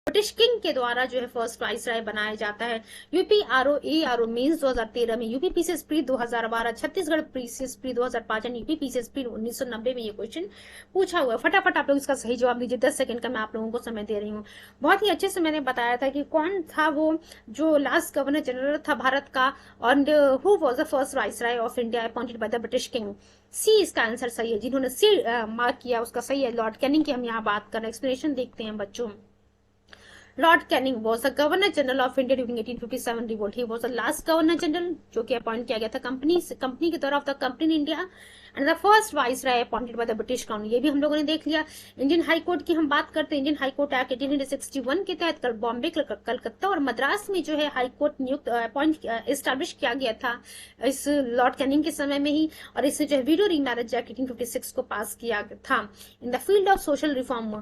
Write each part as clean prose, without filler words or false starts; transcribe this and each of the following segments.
British king के द्वारा जो है फर्स्ट वाइसराय बनाया जाता है। यूपीआरओ मेंस 2013 में, UP PCS pre 2012, Chhattisgarh PCS pre 2005 and UP PCS pre 1990 में ये क्वेश्चन पूछा हुआ है। फटाफट आप लोग इसका सही जवाब दीजिए, 10 सेकंड का मैं आप लोगों को समय दे रही हूँ। बहुत ही अच्छे से मैंने बताया था कि कौन था वो जो लास्ट गवर्नर जनरल था भारत का, और who was the first viceroy of India appointed by the British king. C इसका आंसर सही है, जिन्होंने सी मार्क किया उसका सही है, लॉर्ड कैनिंग की हम यहाँ बात कर रहे हैं। एक्सप्लेनेशन देखते हैं बच्चों। Lord Canning was the Governor General of India during 1857 revolt. He was the last Governor General जो कि अपॉइंट किया गया था कंपनी के तरफ the company in India, and the first viceroy appointed by the British crown. ये भी हम लोगों ने देख लिया। इंडियन हाई कोर्ट की हम बात करते हैं। इंडियन हाई कोर्ट एक्ट 1861 के तहत कल बॉम्बे, कलकत्ता और मद्रास में जो है हाई कोर्ट नियुक्त अपॉइंट एस्टैब्लिश किया गया था इस लॉर्ड कैनिंग के समय में ही, और इससे जो है वीडो रीमैरिज एक्ट 1856 को पास किया था। In the field of social reform,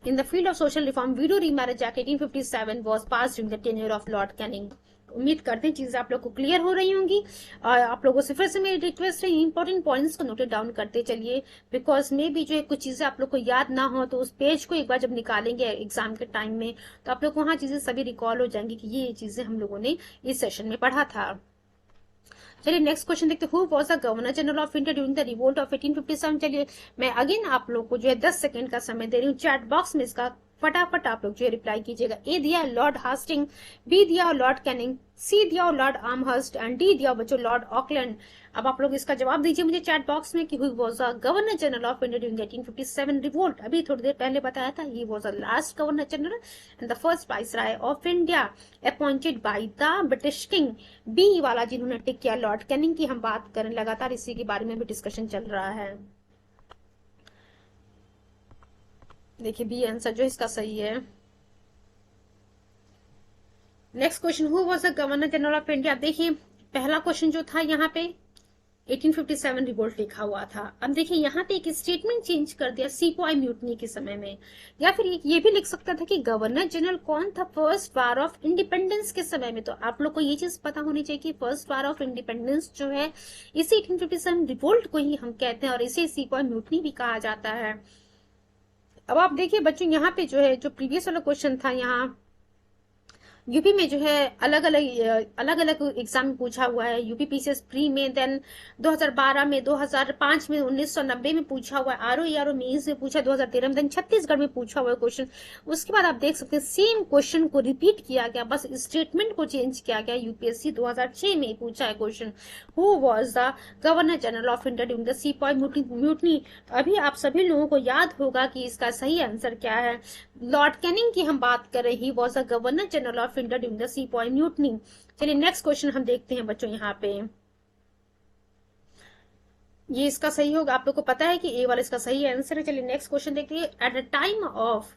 In the field of social reform, Widow Remarriage Act 1857 was passed during the tenure of Lord Canning. उम्मीद करते हैं चीजें आप लोग को क्लियर हो रही होंगी, और आप लोगों से फिर से मेरी रिक्वेस्ट है इंपॉर्टेंट पॉइंट्स को नोट डाउन करते चलिए, बिकॉज मे भी जो है कुछ चीजें आप लोग को याद ना हो, तो उस पेज को एक बार जब निकालेंगे एग्जाम के टाइम में तो आप लोग को वहां चीजें सभी रिकॉल हो जाएंगी कि ये चीजें हम लोगों ने इस सेशन में पढ़ा था। चलिए नेक्स्ट क्वेश्चन देखते हैं। Who was the governor general of India during the revolt of 1857। चलिए मैं अगेन आप लोग को जो है 10 सेकंड का समय दे रही हूँ। चैट बॉक्स में इसका फटाफट आप लोग जो है रिप्लाई कीजिएगा। ए दिया लॉर्ड हास्टिंग, बी दिया लॉर्ड कैनिंग, सी दिया लॉर्ड आर्महर्स्ट एंड डी दिया बच्चों लॉर्ड ऑकलैंड। अब आप लोग इसका जवाब दीजिए मुझे चैट बॉक्स में कि who was the governor general of India during 1857 revolt. अभी थोड़ी देर पहले बताया था, he was the last governor general and the first viceroy of India appointed by the British king. B वाला जिन्होंने टिक किया लॉर्ड कैनिंग की हम बात करें, लगातार इसी के बारे में भी डिस्कशन चल रहा है। देखिए बी आंसर जो इसका सही है। Next question, who was the governor general of India. देखिए पहला क्वेश्चन जो था यहाँ पे 1857 रिवोल्ट लिखा हुआ था। अब देखिए यहाँ पे एक स्टेटमेंट चेंज कर दिया सिपोई म्यूटनी के समय में, या फिर ये भी लिख सकता था कि गवर्नर जनरल कौन था फर्स्ट वार ऑफ इंडिपेंडेंस के समय में। तो आप लोग को ये चीज पता होनी चाहिए कि फर्स्ट वार ऑफ इंडिपेंडेंस जो है इसी 1857 रिवोल्ट को ही हम कहते हैं, और इसे सिपोई म्यूटनी भी कहा जाता है। अब आप देखिए बच्चों यहाँ पे जो है जो प्रीवियस वाला क्वेश्चन था, यहाँ यूपी में जो है अलग अलग एग्जाम में पूछा हुआ है। यूपी पीसीएस प्री में, देन 2012 में, 2005 में, 1990 में पूछा हुआ है, आरओ मेंस में पूछा 2013 में, देन छत्तीसगढ़ में पूछा हुआ है क्वेश्चन। उसके बाद आप देख सकते हैं सेम क्वेश्चन को रिपीट किया गया, बस स्टेटमेंट को चेंज किया गया। यूपीएससी 2006 में पूछा है question, who was the governor general of India during the sepoy mutiny. अभी आप सभी लोगों को याद होगा कि इसका सही आंसर क्या है। लॉर्ड कैनिंग की हम बात कर रहे हैं, he was the governor general of India during the sepoy mutiny. चलिए नेक्स्ट क्वेश्चन हम देखते हैं बच्चों यहाँ पे, ये इसका सही होगा, आप लोग को पता है कि ए वाला इसका सही आंसर है। चलिए नेक्स्ट क्वेश्चन देखते हैं। At the time of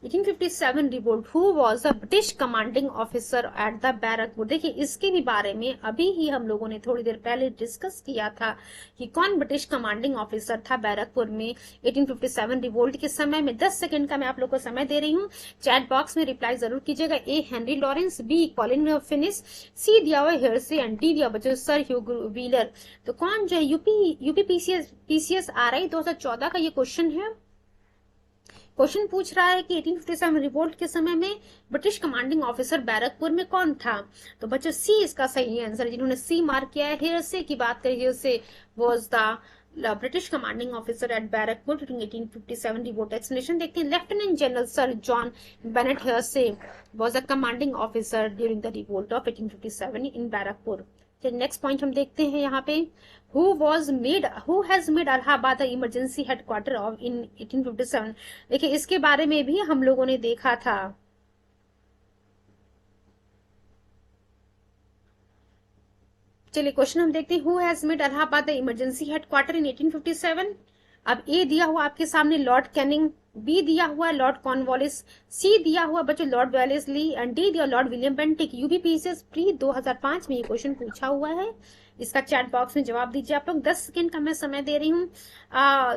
1857 revolt who was the British commanding officer at the Barrackpore. देखिए इसके भी बारे में अभी ही हम लोगों ने थोड़ी देर पहले डिस्कस किया था कि कौन ब्रिटिश कमांडिंग ऑफिसर था बैरकपुर में 1857 रिवोल्ट के समय में। 10 सेकंड का मैं आप लोग को समय दे रही हूँ, चैट बॉक्स में रिप्लाई जरूर कीजिएगा। A Henry Lawrence, B Colin Finnis, C दिया हुआ हेयरसे एंड डी दिया बच्चों सर ह्यूगो व्हीलर। तो कौन जो है यूपी पीसीएस आरआई 2014 का ये क्वेश्चन है। क्वेश्चन पूछ रहा है कि 1857 रिवोल्ट के समय में ब्रिटिश कमांडिंग ऑफिसर बैरकपुर में कौन था। तो बच्चों सी इसका सही आंसर, जिन्होंने सी मार्क किया है। हेयरसे की बात करें, Hearsey was the British commanding officer at Barrackpore during 1857 revolt. Explanation देखते हैं। Lieutenant general sir John Bennet Hearsey was the commanding officer during the revolt of 1857 in Barrackpore. Next point हम देखते हैं यहाँ पे, who has made Allahabad emergency headquarter of in 1857। देखिए इसके बारे में भी हम लोगों ने देखा था। चलिए क्वेश्चन हम देखते हैं, who has made Allahabad emergency headquarter in 1857। अब ए दिया हुआ आपके सामने लॉर्ड कैनिंग, बी दिया हुआ लॉर्ड कॉर्नवालिस, सी दिया हुआ बच्चों लॉर्ड वेलेस्ली एंड डी दिया Lord William Bentinck. UPPCS pre 2005 में ये क्वेश्चन पूछा हुआ है। इसका चैट बॉक्स में जवाब दीजिए आप लोग। 10 सेकंड का मैं समय दे रही हूँ।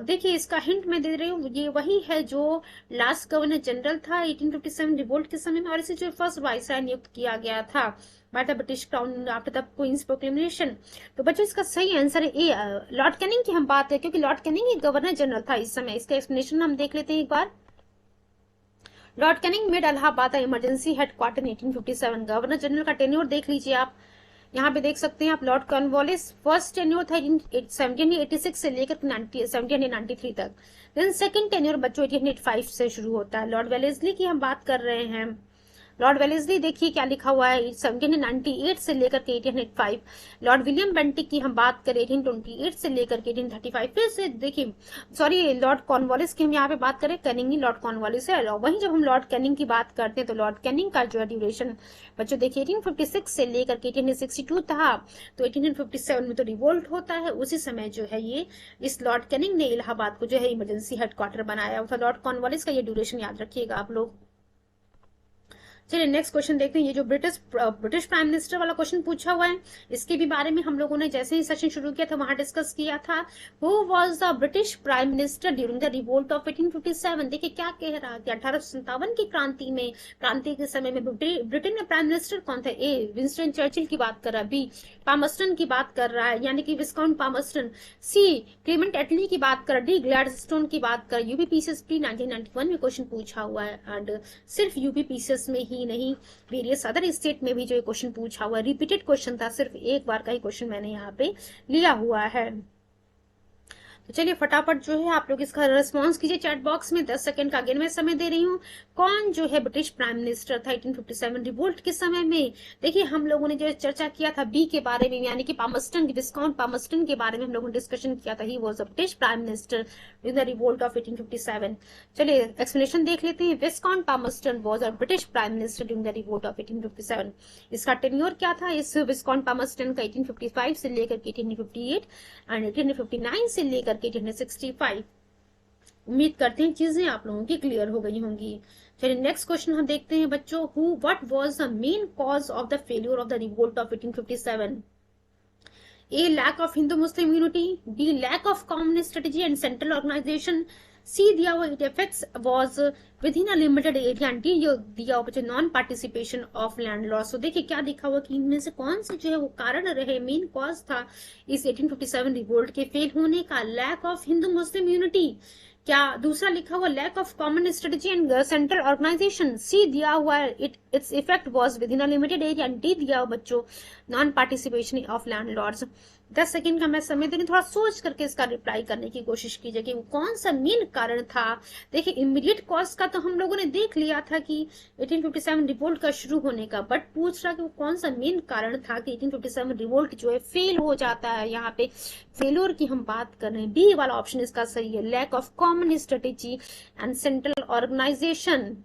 देखिए इसका हिंट मैं दे रही हूँ, ये वही है जो लास्ट गवर्नर जनरल था 1857 रिवोल्ट के समय में, और इसे जो फर्स्ट वाइसराय नियुक्त किया गया था by the British crown after the queen's proclamation. तो बच्चों इसका सही आंसर है ए, लॉर्ड कैनिंग की हम बात करें, क्योंकि लॉर्ड कैनिंग ही गवर्नर जनरल था इस समय। इसका एक्सप्लेनेशन हम देख लेते हैं एक बार। Lord Canning made Allahabad emergency headquarter 1857। Governor general का टेन्योर देख लीजिए आप, यहाँ पे देख सकते हैं आप। लॉर्ड कॉर्नवालिस फर्स्ट टेन्योर था 1786 से लेकर 1793 तक। देन सेकंड टेन्योर बच्चों 1885 से शुरू होता है। लॉर्ड वेलेस्ली की हम बात कर रहे हैं। लॉर्ड वेलेस्ली देखिए क्या लिखा हुआ है, 1798 से लेकर के 1885। लॉर्ड विलियम बेंटिक की हम बात करें 1828 से लेकर के 1835। फिर से देखिए, सॉरी, लॉर्ड कॉर्नवालिस की हम यहाँ पे बात करें, कैनिंग लॉर्ड कॉर्नवालिस है। वहीं जब हम लॉर्ड कैनिंग की बात करते हैं तो लॉर्ड कैनिंग का जो है ड्यूरेशन बच्चों देखिए 1856 से लेकर के 1862 था। तो 1857 में तो रिवोल्ट होता है, उसी समय जो है ये इस लॉर्ड कैनिंग ने इलाहाबाद को जो है इमरजेंसी हेडक्वार्टर बनाया था। लॉर्ड कॉर्नवालिस का ये ड्यूरेशन याद रखिएगा आप लोग। चलिए नेक्स्ट क्वेश्चन देखते हैं। ये जो ब्रिटिश प्राइम मिनिस्टर वाला क्वेश्चन पूछा हुआ है, इसके भी बारे में हम लोगों ने जैसे ही सेशन शुरू किया था वहां डिस्कस किया था। Who was the British prime minister during the revolt of 1857? देखिए क्या कह रहा है कि 1857 की क्रांति के समय में ब्रिटेन में प्राइम मिनिस्टर कौन था? ए विंस्टन चर्चिल की बात कर रहा है, बी पामर्स्टन की बात कर रहा है यानी कि विस्काउंट पामर्स्टन, सी क्लेमेंट एटली की बात कर, डी ग्लैडस्टोन की बात कर। यूपीपीसीएस प्री 1991 में क्वेश्चन पूछा हुआ है एंड सिर्फ यूपीपीसीएस में ही नहीं, वेरियस अदर स्टेट में भी जो ये क्वेश्चन पूछा हुआ है, रिपीटेड क्वेश्चन था, सिर्फ एक बार का ही क्वेश्चन मैंने यहाँ पे लिया हुआ है। तो चलिए फटाफट जो है आप लोग इसका रिस्पॉन्स कीजिए चैट बॉक्स में। 10 सेकंड का अगेन मैं समय दे रही हूँ। कौन जो है ब्रिटिश प्राइम मिनिस्टर था 1857 रिवोल्ट के समय में? देखिए हम लोगों ने जो चर्चा किया था बी के बारे में, यानी कि पामर्स्टन, विस्काउंट पामर्स्टन के बारे में हम लोगों ने डिस्कशन किया था। He was a British prime minister during the revolt of 1857। चलिए एक्सप्लेनेशन देख लेते हैं। Viscount Palmerston was a British prime minister during the revolt of 1857। इसका टेन्योर क्या था इस विस्काउंट पामर्स्टन का? 1855 से लेकर 1858 एंड 1859 से लेकर 1865। उम्मीद करते हैं चीजें आप लोगों की क्लियर हो गई होंगी। चलिए नेक्स्ट क्वेश्चन हम देखते हैं बच्चों। What was the main cause of the failure of the revolt of 1857? A lack of Hindu Muslim unity, B lack of common strategy and central organisation, C दिया हुआ it effects was within a limited area, and D दिया हुआ बच्चों non participation of landlords. तो देखिए क्या दिखा हुआ कि इनमें से कौन से जो है वो कारण रहे, मेन कॉज था इस 1857 रिवोल्ट के फेल होने का? Lack of Hindu Muslim unity, क्या दूसरा लिखा हुआ lack of common strategy and central organisation, C दिया हुआ its effect was within a limited area, and D दिया हुआ बच्चों non participation of landlords. 10 second का मैं समय दे रही हूँ, थोड़ा सोच करके इसका रिप्लाई करने की कोशिश कीजिए कि वो कौन सा मेन कारण था। देखिए इमीडिएट कॉज का तो हम लोगों ने देख लिया था कि 1857 रिवोल्ट का शुरू होने का, बट पूछ रहा कि वो कौन सा मेन कारण था कि 1857 रिवोल्ट जो है फेल हो जाता है। यहाँ पे फेल्योर की हम बात कर रहे हैं, बी वाला ऑप्शन इसका सही है, lack of common strategy and central organisation.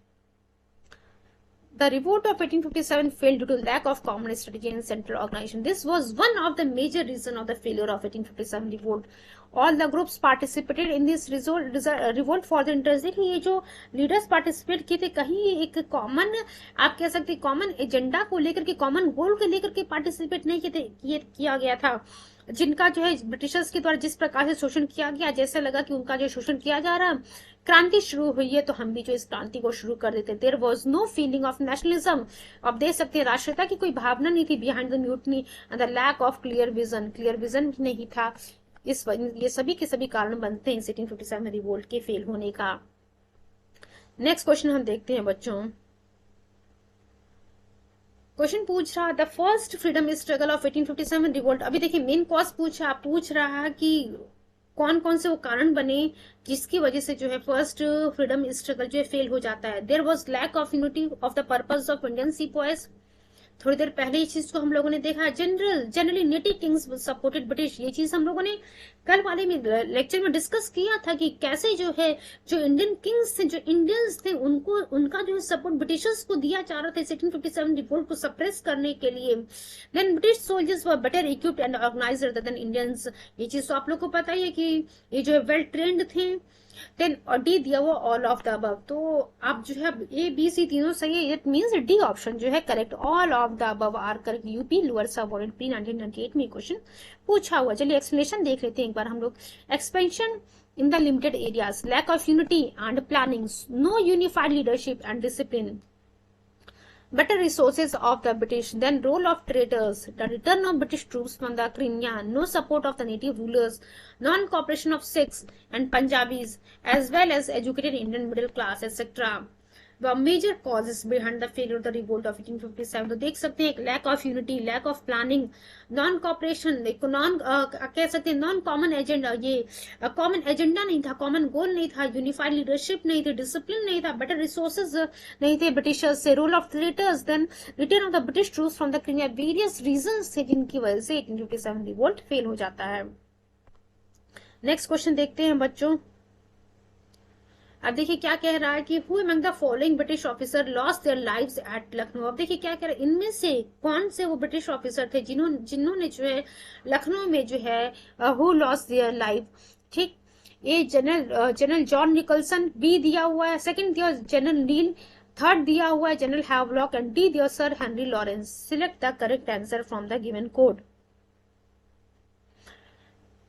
The revolt of 1857 failed due to lack of common strategy and central organization. This was one of the major reasons of the failure of 1857 revolt. All the groups participated in this revolt for the interest. देखिए ये जो leaders participate किए थे, कहीं एक common, आप कह सकते कॉमन एजेंडा को लेकर के, कॉमन गोल को लेकर के पार्टिसिपेट नहीं किया गया था। जिनका जो है ब्रिटिशर्स के द्वारा जिस प्रकार से शोषण किया गया, जैसे लगा कि उनका जो शोषण किया जा रहा, क्रांति शुरू हुई है तो हम भी जो इस क्रांति को शुरू कर देते। There was no feeling of nationalism, आप देख सकते हैं राष्ट्रीयता की कोई भावना नहीं थी behind the mutiny and the lack of clear vision भी नहीं था। ये सभी के सभी कारण बनते हैं 1857 रिवोल्ट के फेल होने का। नेक्स्ट क्वेश्चन हम देखते हैं बच्चों। क्वेश्चन पूछ रहा the first freedom struggle of 1857 revolt. अभी देखिए मेन कॉज पूछ रहा कि कौन कौन से वो कारण बने जिसकी वजह से जो है फर्स्ट फ्रीडम स्ट्रगल जो है फेल हो जाता है। There was lack of unity of the purpose of Indian sepoys. थोड़ी देर पहले इस चीज को हम लोगों ने देखा, generally native Kings supported British. ये चीज हम लोगों ने कल वाले में लेक्चर में डिस्कस किया था कि कैसे जो है जो इंडियन किंग्स थे, जो इंडियंस थे, उनका जो सपोर्ट ब्रिटिशर्स को दिया जा रहा था 1857 रिवोल्ट को सप्रेस करने के लिए। Then British soldiers were better equipped and organised than Indians. ये चीज तो आप लोग को पता ही है कि ये जो है वेल ट्रेंड थे। देन डी दिया हुआ ऑल ऑफ द अबव। तो आप जो है ए बी सी तीनों सही है, इट मींस डी ऑप्शन जो है correct, all of the above are correct. UP lower subordinate pre 1998 में क्वेश्चन पूछा हुआ। चलिए एक्सप्लेनेशन देख लेते हैं एक बार हम लोग। Expansion in the limited areas, lack of unity and planning, no unified leadership and discipline, better resources of the British, then role of traitors, the return of British troops from the Crimea, no support of the native rulers, non-cooperation of Sikhs and Punjabis, as well as educated Indian middle class, etc. Major causes behind the failure of the revolt of 1857, तो देख सकते हैं एक lack of unity, lack of planning, non cooperation, एक non कह सकते हैं non common agenda, ये कॉमन एजेंडा नहीं था, कॉमन गोल नहीं था, यूनिफाइड लीडरशिप नहीं थी, डिसिप्लिन नहीं था, बेटर रिसोर्सेज नहीं थे ब्रिटिशर्स से, role of traitors, then return of the British troops from the Crimea, various reasons थे जिनकी वजह से 1857 रिवोल्ट फेल हो जाता है। नेक्स्ट क्वेश्चन देखते हैं बच्चों। अब देखिए क्या कह रहा है कि who among the following British officer lost their lives at Lucknow. अब देखिए क्या कह रहा है, इनमें से कौन से वो ब्रिटिश ऑफिसर थे जिन्होंने जो है लखनऊ में जो है हु लॉस्ट देयर लाइफ। ठीक, a general John Nicholson, B दिया हुआ है, सेकंड दिया जनरल नील, थर्ड दिया हुआ है जनरल हैवलॉक, एंड डी दिया sir Henry Lawrence. Select the correct answer from the given code.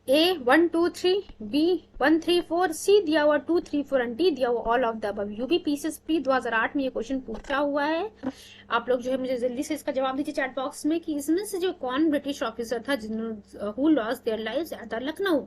A 1 2 3, B 1 3 4, C दिया हुआ 2 3 4 एंड D दिया हुआ all of the above. UPPCS pre 2008 में ये क्वेश्चन पूछा हुआ है। आप लोग जो है मुझे जल्दी से इसका जवाब दीजिए चैट बॉक्स में कि इसमें से जो कौन ब्रिटिश ऑफिसर था जिन्होंने who lost their lives at the Lucknow.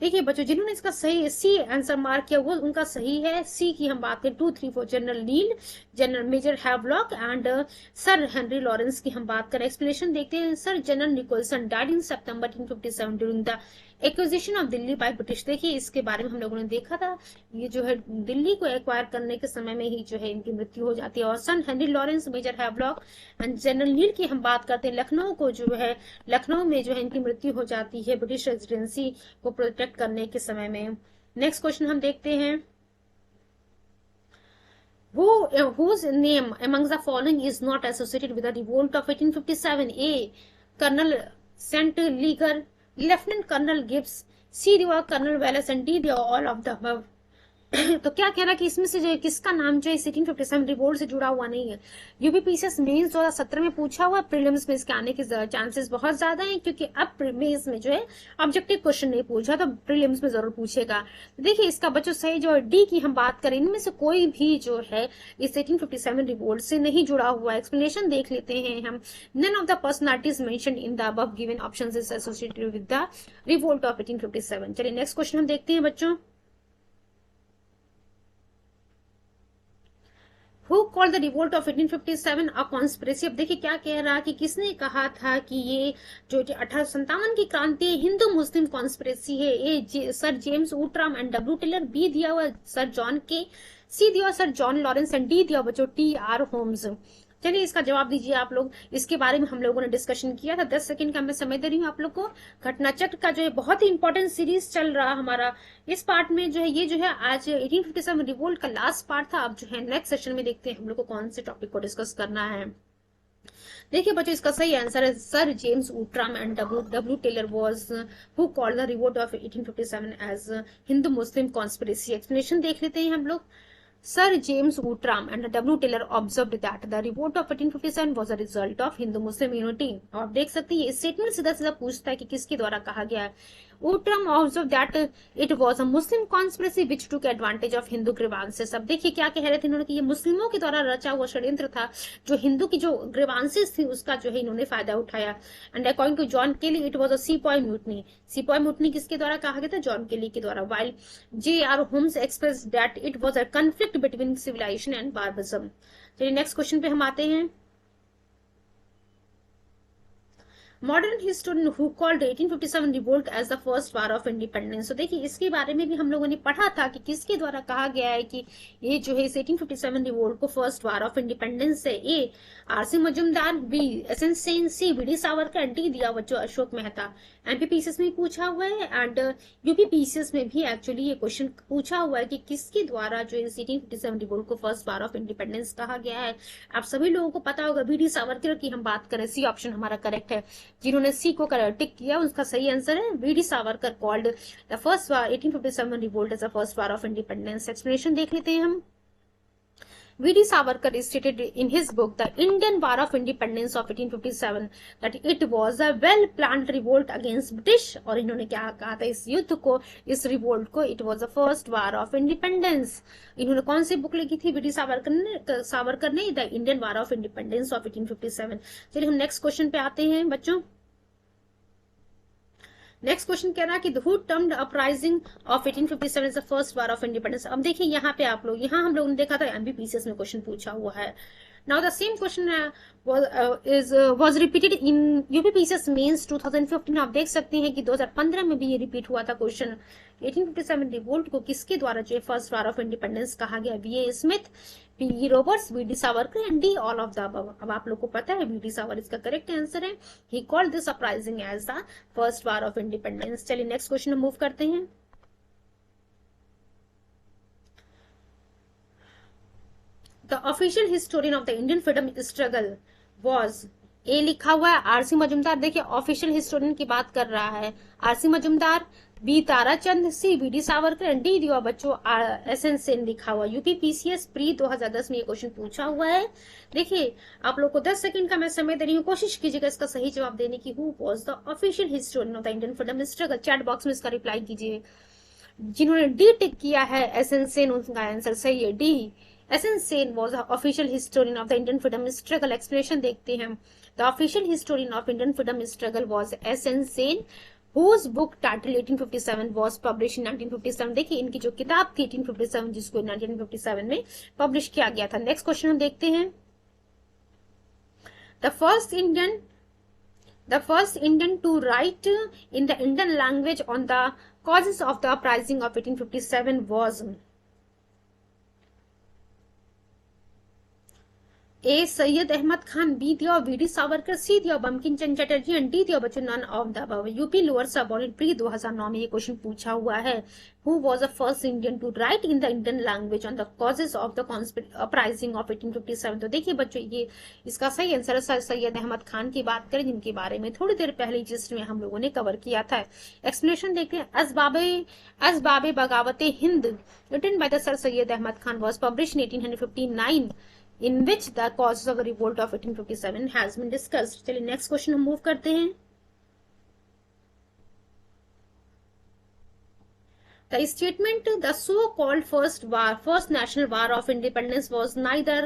देखिए बच्चों, जिन्होंने इसका सही सी आंसर मार्क किया वो उनका सही है। सी की हम बात करें 2 3 4 general Neill, general major Havelock and sir Henry Lawrence की हम बात करें। एक्सप्लेनेशन देखते हैं। Sir general Nicholson died in September 1857 during the acquisition of Delhi by British. देखिए इसके बारे में हम लोगों ने देखा था, ये जो है दिल्ली को एक्वायर करने के समय में ही जो है इनकी मृत्यु हो जाती है। और sir Henry Lawrence, major Havelock and general Neill की हम बात करते हैं, लखनऊ को जो है लखनऊ में जो है इनकी मृत्यु हो जाती है ब्रिटिश रेजिडेंसी को प्रोटेक्ट करने के समय में। नेक्स्ट क्वेश्चन हम देखते हैं। Whose name among the following is not associated with the revolt of 1857? A. Colonel St. Leger, Lieutenant Colonel Gibbs, C. Colonel Wallace, and D. all of the above. तो क्या कह रहा है कि इसमें से जो किसका नाम जो है 1857 रिवोल्ट से जुड़ा हुआ नहीं है। यूपीपीसीएस मेंस 2017 में पूछा हुआ, प्रीलिम्स में इसके आने के चांसेस बहुत ज्यादा हैं क्योंकि अब मेंस में जो है ऑब्जेक्टिव क्वेश्चन नहीं पूछा तो प्रीलिम्स में जरूर पूछेगा। देखिए इसका बच्चों सही जो डी की हम बात करें, इनमें से कोई भी जो है इस 1857 रिवोल्ट से नहीं जुड़ा हुआ। एक्सप्लेनेशन देख लेते हैं हम। None of the personalities mentioned in the above given options is associated with the revolt of 1857। चलिए नेक्स्ट क्वेश्चन हम देखते हैं बच्चों। Who called the revolt of 1857 a conspiracy? अब देखिए क्या कह रहा है कि किसने कहा था कि ये जो 1857 की क्रांति हिंदू मुस्लिम कॉन्स्पिरेसी है। A sir James Outram and W Taylor, B दिया हुआ सर जॉन के, सी दिया sir John Lawrence and D दिया बच्चों टी आर होम्स। चलिए इसका जवाब दीजिए आप लोग। इसके बारे में हम लोगों ने डिस्कशन किया था। 10 सेकंड का मैं समय दे रही हूँ आप लोग को। घटना चक्र का जो है बहुत ही इंपॉर्टेंट सीरीज चल रहा हमारा। इस पार्ट में जो है ये जो है आज 1857 रिवोल्ट का लास्ट पार्ट था। अब जो है नेक्स्ट सेशन में देखते हैं हम लोग को कौन से टॉपिक को डिस्कस करना है। देखिए बच्चों इसका सही आंसर है sir James Outram and W Taylor was who called the revolt of 1857 as Hindu Muslim conspiracy. Explanation देख लेते हैं हम लोग। Sir James Outram and W. Taylor observed that the revolt of 1857 was a result of Hindu-Muslim unity। और आप देख सकते हैं ये स्टेटमेंट सीधा सीधा पूछता है कि किसके द्वारा कहा गया है। Outram observed that it was a Muslim conspiracy which took advantage of Hindu grievances। अब देखिए क्या कह रहे थे इन्होंने कि ये मुस्लिमों के द्वारा रचा हुआ षड्यंत्र था, जो हिंदू की जो ग्रीवांसेस थी उसका जो है इन्होंने फायदा उठाया। And according to John Kelly it was a sepoy mutiny. Sepoy mutiny किसके द्वारा कहा गया था? जॉन केली के द्वारा। While J R Holmes express that it was a conflict between civilisation and barbarism. चलिए नेक्स्ट क्वेश्चन पे हम आते हैं। Modern historian who called 1857 revolt as the first war of independence. तो देखिए इसके बारे में भी हम लोगों ने पढ़ा था कि किसके द्वारा कहा गया है कि ये जो है 1857 रिवोल्ट को फर्स्ट वार ऑफ इंडिपेंडेंस है। A R C Majumdar, B S N Sen, C V D. Savarkar, D दिया बच्चों अशोक मेहता। एमपीपीसीएस में पूछा हुआ है एंड यूपीपीसीएस में भी एक्चुअली ये क्वेश्चन पूछा हुआ है कि किसके द्वारा जो 1857 रिवोल्ट को फर्स्ट वार ऑफ इंडिपेंडेंस कहा गया है। आप सभी लोगों को पता होगा वी.डी. सावरकर की हम बात करें, सी ऑप्शन हमारा करेक्ट है। जिन्होंने सी को टिक किया उसका सही आंसर है V D. Savarkar called the first war 1857 revolt as the first war of independence. Explanation देख लेते हैं हम। V.D. Savarkar stated in his book The Indian War of Independence of 1857 that it was a well-planned revolt against British। और इन्होंने क्या कहा था इस युद्ध को, इस रिवोल्ट को, it was the first war of independence। इन्होंने कौन सी बुक लिखी थी वी.डी. सावरकर ने the Indian war of independence of 1857। चलिए हम नेक्स्ट क्वेश्चन पे आते हैं बच्चों। नेक्स्ट क्वेश्चन कह रहा है कि who termed uprising of 1857 is the first war of independence. अब देखिए यहाँ पे आप लोग, यहाँ हम लोगों ने देखा था एमबीपीसीएस में क्वेश्चन पूछा हुआ है। Now the same question was repeated in UPPCS Mains 2015। आप देख सकते हैं कि 2015 में भी ये रिपीट हुआ था क्वेश्चन। 1857 रिवोल्ट को किसके द्वारा जो फर्स्ट वार ऑफ इंडिपेंडेंस कहा गया? V A Smith, P Roberts, V D Savarkar and D all of the above. अब आप लोग को पता है वी डी सावर इसका करेक्ट आंसर है। He called this uprising as the first war of independence. चलिए नेक्स्ट क्वेश्चन मूव करते हैं। The official historian of the Indian freedom struggle was, ए लिखा हुआ है आरसी मजुमदार। देखिए ऑफिशियल हिस्टोरियन की बात कर रहा है RC Majumdar, B Tarachand, C V D Savarkar and D दिया बच्चों एस एन सेन लिखा हुआ। यूपीपीसीएस प्री 2010 में ये क्वेश्चन पूछा हुआ है। देखिए आप लोग को 10 सेकंड का मैं समय दे रही हूँ, कोशिश कीजिएगा इसका सही जवाब देने की। Who was the official historian of the Indian freedom struggle? Chat box में इसका रिप्लाई कीजिए। जिन्होंने डी टिक किया है एस एन सेन, उनका आंसर सही है D. S.N. Sen was the official historian of the Indian freedom struggle। Explanation देखते हैं। The official historian of Indian freedom struggle was S.N. Sen, whose book title 1857 was published in 1957। देखिए इनकी जो किताब थी 1857 जिसको 1957 में पब्लिश किया गया था। नेक्स्ट क्वेश्चन हम देखते हैं। The first Indian to write in the Indian language on the causes of the uprising of 1857 was A Syed Ahmad Khan, B दिया वी डी सावरकर, सी दिया बंकिम चंद्र चटर्जी एंड डी दिया बच्चों none of the above. UP lower subordinate pre 2009 में ये question पूछा हुआ है। Who was the first Indian to write in the Indian language on the causes of the uprising of 1857? तो देखिए बच्चों ये इसका सही आंसर है सैयद अहमद खान की बात करें, जिनके बारे में थोड़ी देर पहले जिस्ट में हम लोगों ने कवर किया था। एक्सप्लेनेशन देखते हैं। Asbabe Baghawate Hind written by the sir Syed Ahmad Khan was published in 1859 in which the causes of the revolt of 1857 has been discussed। चलिए नेक्स्ट क्वेश्चन हम मूव करते हैं। The statement the so-called first national war of independence was neither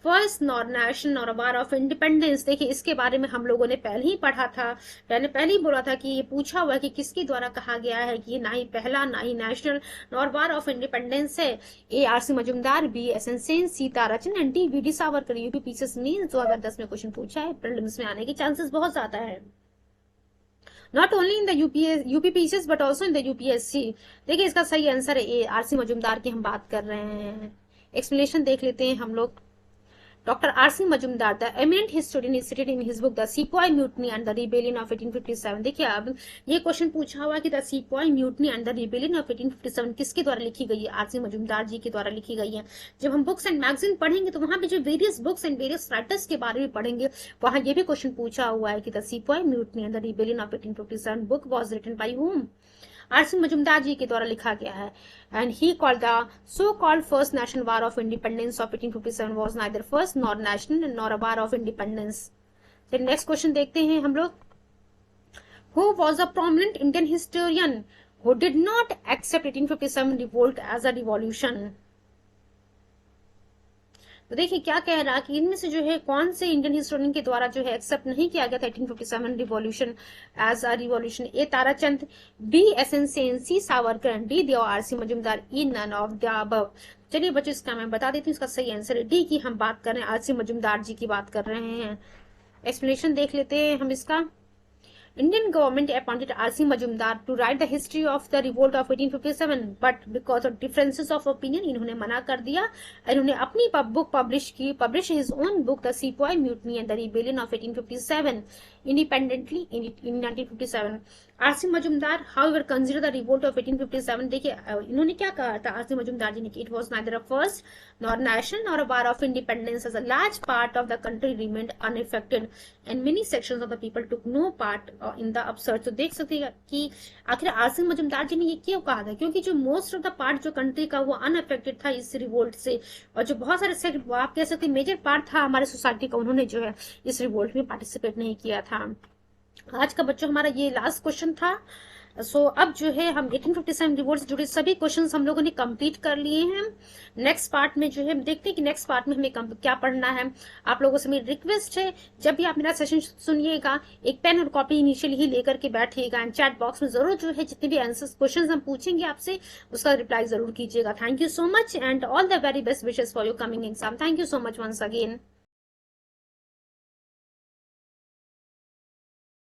first nor national nor war of independence. देखिए इसके बारे में हम लोगों ने पहले ही पढ़ा था। मैंने पहले ही बोला था कि ये पूछा हुआ है कि किसके द्वारा कहा गया है कि ना ही पहला ना ही national nor war of independence है। A R C Majumdar, B S N Sen, C Tarachand and D V D Savarkar. UPPCS mains 2010 में क्वेश्चन पूछा है, प्रीलिम्स में आने के चांसेस बहुत ज्यादा है। Not only in the UPPCS but also in the UPSC. देखिए इसका सही आंसर है ए आरसी मजुमदार की हम बात कर रहे हैं। एक्सप्लेनेशन देख लेते हैं हम लोग। Dr. R.C. Majumdar, the eminent historian, is stated in his book The Sepoy Mutiny and the Rebellion of 1857। देखिए अब ये क्वेश्चन पूछा हुआ है कि the sepoy mutiny and the rebellion of 1857 किसके द्वारा लिखी गई है? आरसी मजुमदार जी के द्वारा लिखी गई है। जब हम बुक्स एंड मैगजीन पढ़ेंगे तो वहां पे जो various books and various writers के बारे में पढ़ेंगे, वहां ये भी क्वेश्चन पूछा हुआ है कि the sepoy mutiny and the rebellion of 1857 book was written by whom? R C Majumdar ji के द्वारा लिखा गया है। And he called the so called first national war of independence of 1857 was neither first nor national nor a war of independence. फिर next question देखते हैं हम लोग। Who was a prominent Indian historian who did not accept 1857 revolt as a revolution? तो देखिए क्या कह रहा है कि इनमें से जो है कौन से इंडियन हिस्टोरियन के द्वारा जो है एक्सेप्ट नहीं किया गया था 1857 revolution as a revolution? A Tarachand, B S N Sen, C Savarkar, D देव RC Majumdar, E none of the above. चलिए बच्चों इसका मैं बता देती हूँ, इसका सही आंसर है डी की हम बात कर रहे हैं, आरसी मजुमदार जी की बात कर रहे हैं। एक्सप्लेनेशन देख लेते हैं हम इसका। Indian government appointed R.C. Majumdar to write the history of the revolt of 1857, but because of differences of opinion, इन्होंने मना कर दिया। इन्होंने अपनी बुक पब्लिश की, publish his own book The Sepoy Mutiny and the Rebellion of 1857 independently in 1957। RC Majumdar however consider the revolt of 1857। देखिए इन्होंने क्या कहा था आरसी मजुमदार जी ने कि it was neither a first nor national nor a war of independence, as a large part of the country remained unaffected and many sections of the people took no part in the upsurge। तो देख सकते हैं कि आखिर RC Majumdar जी ने ये क्यों कहा था, क्योंकि जो मोस्ट ऑफ द पार्ट जो कंट्री का वो अनअफेक्टेड था इस रिवोल्ट से, और जो बहुत सारे आप कह सकते मेजर पार्ट था हमारे सोसाइटी का, उन्होंने जो है इस रिवोल्ट में पार्टिसिपेट नहीं किया था। आज का बच्चों हमारा ये लास्ट क्वेश्चन था सो अब जो है हम 1857 रिवॉर्ड से जुड़े सभी क्वेश्चंस हम लोगों ने कंप्लीट कर लिए हैं। नेक्स्ट पार्ट में जो है हम देखते हैं कि नेक्स्ट पार्ट में हमें क्या पढ़ना है। आप लोगों से मेरी रिक्वेस्ट है, जब भी आप मेरा सेशन सुनिएगा, एक पेन और कॉपी इनिशियली ही लेकर के बैठिएगा एंड चैट बॉक्स में जरूर जो है जितने भी आंसर्स क्वेश्चन हम पूछेंगे आपसे उसका रिप्लाई जरूर कीजिएगा। Thank you so much and all the very best wishes for your coming exam. Thank you so much once again.